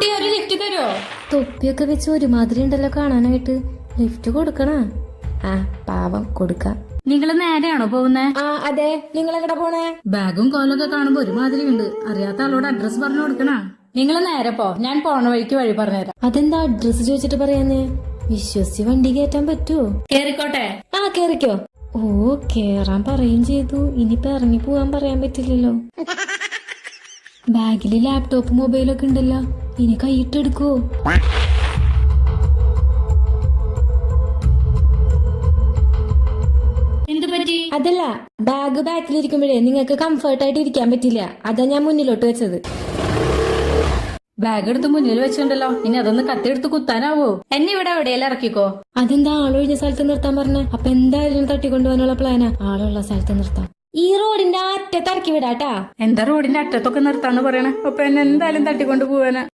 കുട്ടി ഒരു ലിഫ്റ്റ് തരുമോ? തൊപ്പിയൊക്കെ വെച്ച് ഒരുമാതിരി ഉണ്ടല്ലോ കാണാനായിട്ട്. ലിഫ്റ്റ് കൊടുക്കണ? ആ പാവം കൊടുക്കാം. നിങ്ങള് നേരെയാണോ പോകുന്നേ? ആ അതെ. നിങ്ങൾ എവിടെ പോണേ? ബാഗും കോലൊക്കെ കാണുമ്പോ ഒരുമാതിരി ഉണ്ട്. അറിയാത്ത ആളോട് അഡ്രസ് പറഞ്ഞു കൊടുക്കണ. നിങ്ങൾ നേരെ പോ, ഞാൻ പോണ വഴിക്ക് വഴി പറഞ്ഞുതരാം. അതെന്താ അഡ്രസ് ചോദിച്ചിട്ട് പറയാന്നേ? വിശ്വസിച്ച് വണ്ടി കയറ്റാൻ പറ്റുമോ? കേറിക്കോട്ടെ. ആ കേറിക്കോ. ഓ കേറാൻ പറയും ചെയ്തു. ഇനിയിപ്പൊ ഇറങ്ങി പോവാൻ പറയാൻ പറ്റില്ലല്ലോ. ബാഗില് ലാപ്ടോപ്പ് മൊബൈലൊക്കെ ഉണ്ടല്ലോ. ഇനി കൈയിട്ടെടുക്കോ? എന്ത് പറ്റി? അതല്ല, ബാഗ് ബാക്കിലിരിക്കുമ്പോഴേ നിങ്ങൾക്ക് കംഫർട്ടായിട്ട് ഇരിക്കാൻ പറ്റില്ല. അതാ ഞാൻ മുന്നിലോട്ട് വെച്ചത്. ബാഗ് എടുത്ത് മുന്നിൽ വെച്ചിട്ടുണ്ടല്ലോ, ഇനി അതൊന്ന് കത്തിയെടുത്ത് കുത്താനാവോ? എന്നെ ഇവിടെ എവിടെയെല്ലാം ഇറക്കിക്കോ. അതെന്താ ആളൊഴിഞ്ഞ സ്ഥലത്ത് നിർത്താൻ പറഞ്ഞ? അപ്പൊ എന്തായാലും തട്ടിക്കൊണ്ടുപോകാനുള്ള പ്ലാനാ. ആളുള്ള സ്ഥലത്ത് നിർത്താം. ഈ റോഡിന്റെ അറ്റത്ത് ഇറക്കി വിടാട്ടാ. എന്താ റോഡിന്റെ അറ്റത്തൊക്കെ നിർത്താന്ന് പറയണേ? അപ്പൊ എന്നെ എന്തായാലും തട്ടിക്കൊണ്ട് പോവാനാ.